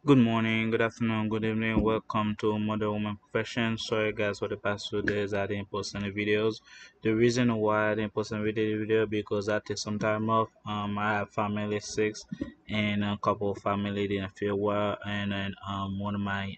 Good morning, good afternoon, good evening. Welcome to Modern Woman Profession. Sorry guys for the past 2 days I didn't post any videos. The reason why I didn't post any video because I take some time off. I have family sick and a couple of family didn't feel well, and then one of my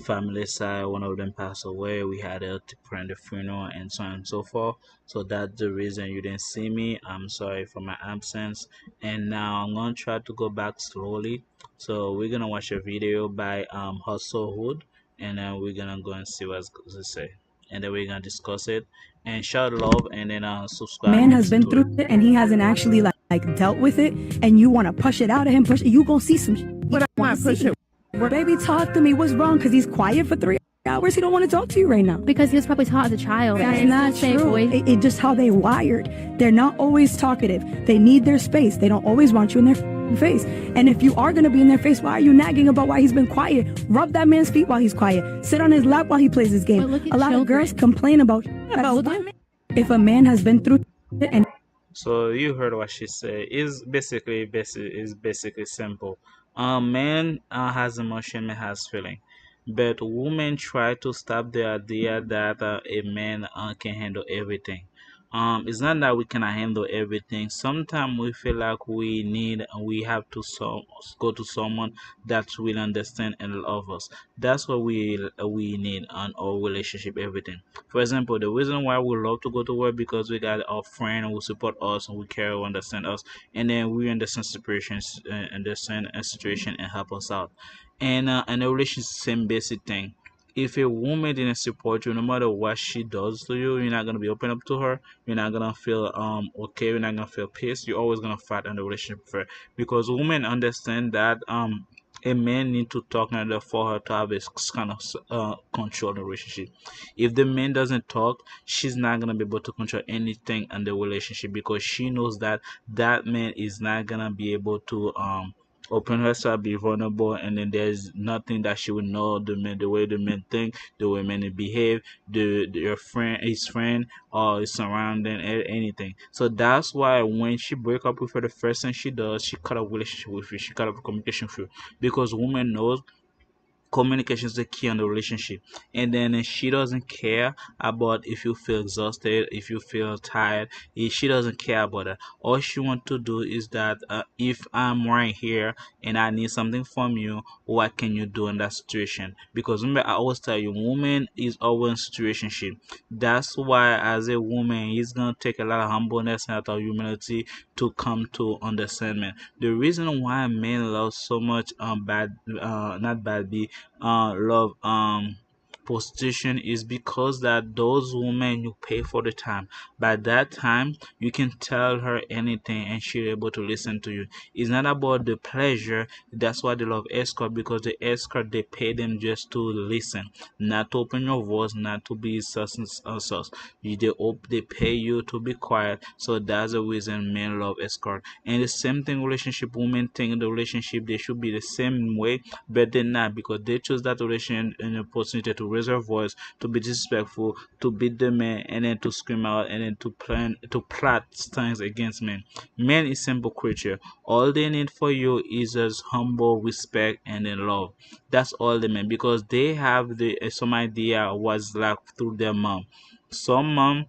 family side, one of them passed away. We had a different funeral and so on and so forth. So that's the reason you didn't see me. I'm sorry for my absence. And now I'm gonna try to go back slowly. So we're gonna watch a video by Hustle Hood, and then we're gonna go and see what's to say, and then we're gonna discuss it and shout love, and then subscribe. Man has been through it and he hasn't actually like dealt with it, and you want to push it out of him, push it, you gonna see some But I might push it. Baby, talk to me. What's wrong? Because he's quiet for 3 hours. He don't want to talk to you right now. Because he was probably taught as a child. That's not true. It just how they wired. They're not always talkative. They need their space. They don't always want you in their face. And if you are going to be in their face, why are you nagging about why he's been quiet? Rub that man's feet while he's quiet. Sit on his lap while he plays his game. A lot of girls complain about if a man has been through it and So you heard what she said. Is basically simple. Man has emotion, man has feeling, but women try to stop the idea that a man can handle everything. It's not that we cannot handle everything. Sometimes we feel like we have to go to someone that will understand and love us. That's what we need on our relationship, everything. For example, the reason why we love to go to work because we got our friend who support us and we care, who understand us, and then we understand situations, understand a situation and help us out. And a relationship, same basic thing. If a woman didn't support you, no matter what she does to you, you're not gonna be open up to her. You're not gonna feel okay. You're not gonna feel peace. You're always gonna fight in the relationship with her because women understand that a man need to talk in order for her to have this kind of control in the relationship. If the man doesn't talk, she's not gonna be able to control anything in the relationship because she knows that that man is not gonna be able to open herself, be vulnerable, and then there's nothing that she would know the way the men think, the way men behave, your friend, his friend, or his surrounding, anything. So that's why when she break up with her, the first thing she does, she cut off relationship with you, she cut off communication with you, because woman knows communication is the key on the relationship. And then she doesn't care about if you feel exhausted, if you feel tired. She doesn't care about that. All she want to do is that if I'm right here and I need something from you, what can you do in that situation? Because remember, I always tell you, woman is always in situationship. That's why as a woman, it's gonna take a lot of humbleness and a lot of humility to come to understanding. The reason why men love so much not bad love prostitution is because that those women you pay for the time. By that time, you can tell her anything and she's able to listen to you. It's not about the pleasure. That's why they love escort, because the escort they pay them just to listen, not to open your voice, not to be sus and sus. They pay you to be quiet. So that's the reason men love escort. And the same thing relationship, women think in the relationship they should be the same way, but they're not, because they choose that relation and opportunity to raise their voice, to be disrespectful, to beat the man, and then to scream out, and then to plot things against men. Men is simple creature. All they need for you is just humble respect and then love. That's all they mean, because they have the some idea what's like through their mom. Some mom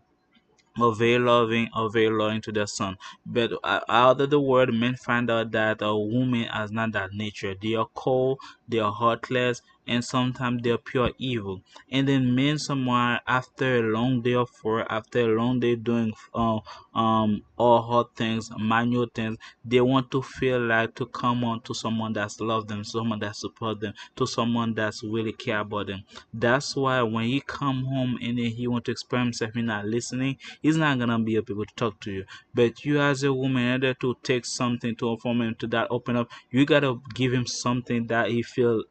or very loving or very loyal to their son. But out of the world, men find out that a woman has not that nature. They are cold, they are heartless, and sometimes they are pure evil. And then men somewhere after a long day of work, after a long day doing all hard things, manual things, they want to feel like to come on to someone that's love them, someone that support them, to someone that's really care about them. That's why when he come home and then he want to express himself, he not listening, he's not gonna be able to talk to you. But you as a woman, in order to take something to from him to that open up, you gotta give him something that he feel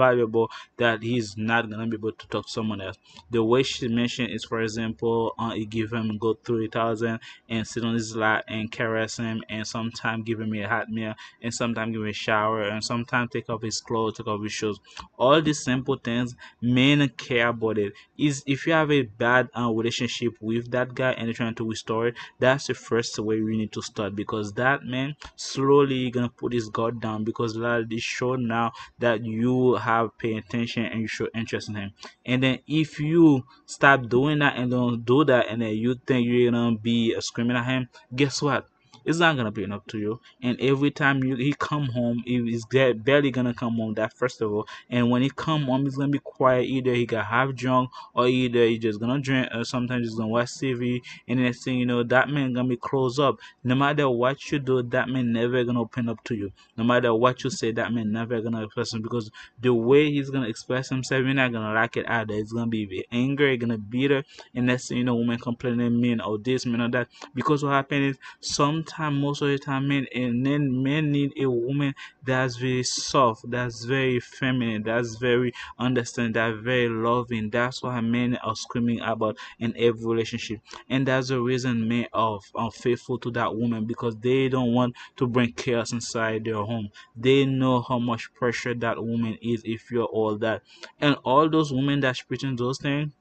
valuable that he's not gonna be able to talk to someone else. The way she mentioned is, for example, he give him go 3,000 and sit on his lap and caress him, and sometimes give him a hot meal, and sometimes give him a shower, and sometimes take off his clothes, take off his shoes. All these simple things, men care about it. Is if you have a bad relationship with that guy and you're trying to restore it, that's the first way we need to start, because that man slowly gonna put his guard down, because that is show now that you have paid attention and you show interest in him. And then if you stop doing that and don't do that, and then you think you're gonna be screaming at him, guess what? It's not gonna be enough to you. And every time he come home, he's barely gonna come home. That first of all, and when he come home, he's gonna be quiet. Either he got half drunk, or either he just gonna drink, or sometimes he's gonna watch TV. And next thing you know, that man gonna be closed up. No matter what you do, that man never gonna open up to you. No matter what you say, that man never gonna express him, because the way he's gonna express himself, you're not gonna like it either. It's gonna be anger, you're gonna beat her, and next thing you know, women complaining, men or this, men or that. Because what happens is, sometimes, most of the time, men need a woman that's very soft, that's very feminine, that's very understanding, that's very loving. That's what men are screaming about in every relationship. And that's the reason men are faithful to that woman, because they don't want to bring chaos inside their home. They know how much pressure that woman is if you're all that. And all those women that's preaching those things,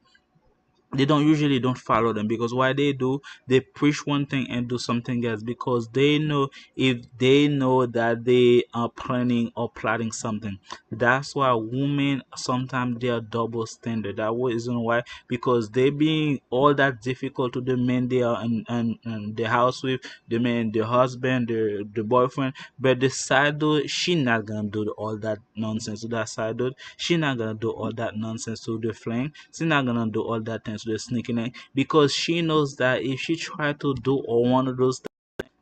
they don't follow them, because why they do, they preach one thing and do something else, because they know, if they know that they are planning or plotting something. That's why women sometimes they are double standard. That reason why, because they being all that difficult to the men they are in the house with, the man, the husband, the boyfriend. But the side dude, she not gonna do all that nonsense to that side dude. She not gonna do all that nonsense to the flank. She's not gonna do all that things to the sneaking in, because she knows that if she try to do all one of those,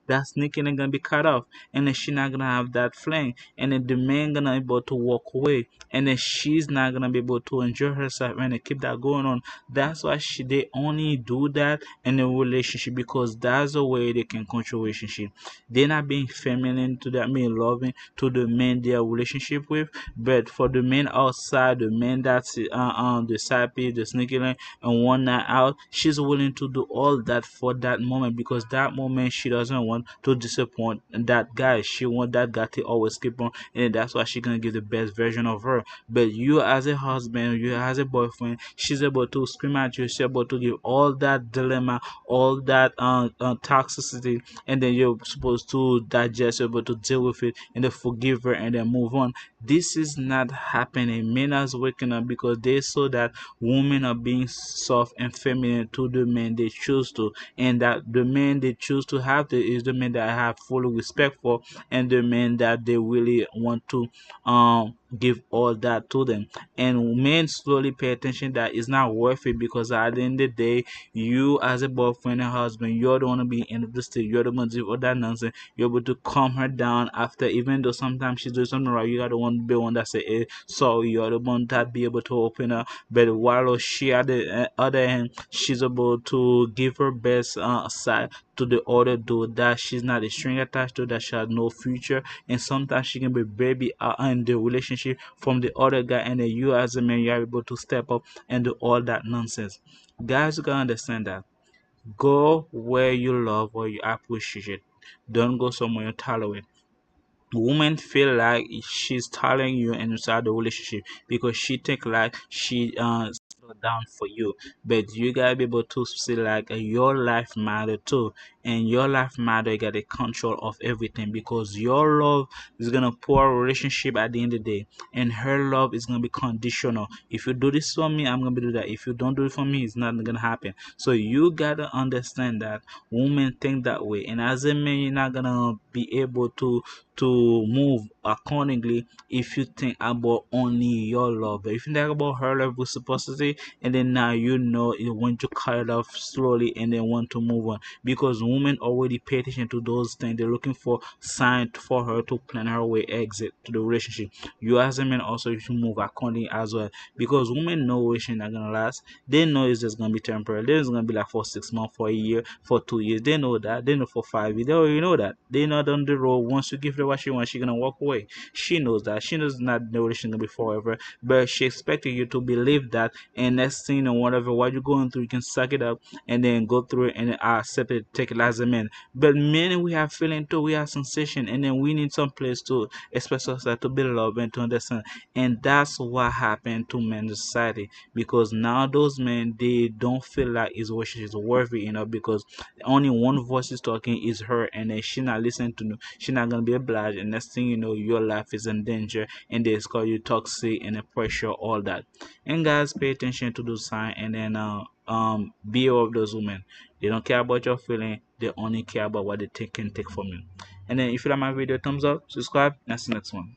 that sneaking ain't gonna be cut off, and then she not gonna have that fling, and then the man gonna be able to walk away, and then she's not gonna be able to enjoy herself and then keep that going on. That's why they only do that in a relationship, because that's the way they can control relationship. They're not being feminine to that man, loving to the man they are relationship with, but for the men outside, the men that's the side piece, the sneaking in, and one night out, she's willing to do all that for that moment, because that moment she doesn't want to disappoint that guy. She want that guy to always keep on, and that's why she gonna give the best version of her. But you as a husband, you as a boyfriend, she's able to scream at you, she's able to give all that dilemma, all that toxicity, and then you're supposed to digest, you're able to deal with it, and then forgive her and then move on. This is not happening. Men are waking up because they saw that women are being soft and feminine to the men they choose to, and that the men they choose to have is the men that I have full respect for, and the men that they really want to give all that to them. And men slowly pay attention that it's not worth it, because at the end of the day, you as a boyfriend and husband, you're the one to be in the state, you're the one to do all that nonsense. You're able to calm her down after, even though sometimes she's doing something right, you are the one to be one that say, hey, sorry. You're the one that be able to open her. But while she at the other hand, she's able to give her best side to the other dude, that she's not a string attached to, that she has no future. And sometimes she can be baby in the relationship from the other guy, and then you as a man, you are able to step up and do all that nonsense. Guys, you can understand that. Go where you love or you appreciate. Don't go somewhere you tolerate. Woman feel like she's telling you inside the relationship, because she think like she slow down for you. But you gotta be able to see like your life matter too, and your life matter. You got the control of everything, because your love is gonna pour a relationship at the end of the day, and her love is gonna be conditional. If you do this for me, I'm gonna do that. If you don't do it for me, it's not gonna happen. So you gotta understand that women think that way, and as a man, you're not gonna be able to move accordingly if you think about only your love. But if you think about her love reciprocity, and then now you know you want to cut it off slowly and then want to move on, because women already pay attention to those things. They're looking for sign for her to plan her way exit to the relationship. You as a man also you should move accordingly as well, because women know relationship not gonna last. They know it's just gonna be temporary. It's gonna be like for 6 months, for a year, for 2 years. They know that. They know for 5 years. They already know that. They know down the road once you give her what she wants, she's gonna walk away. She knows that. She knows not the relationship gonna be forever, but she expected you to believe that. And next thing you know, whatever what you're going through, you can suck it up and then go through it and then accept it, take it as a man. But men, we have feeling too, we have sensation, and then we need some place to express ourselves, to be loved and to understand. And that's what happened to men in society, because now those men they don't feel like his wish is worthy enough, because only one voice is talking is her, and then she not listening to no, she not gonna be obliged, and next thing you know your life is in danger, and they call you toxic and the pressure, all that. And guys, pay attention to those signs, and then be aware of those women. They don't care about your feeling, they only care about what they can take from you. And then if you like my video, thumbs up, subscribe, and see you next one.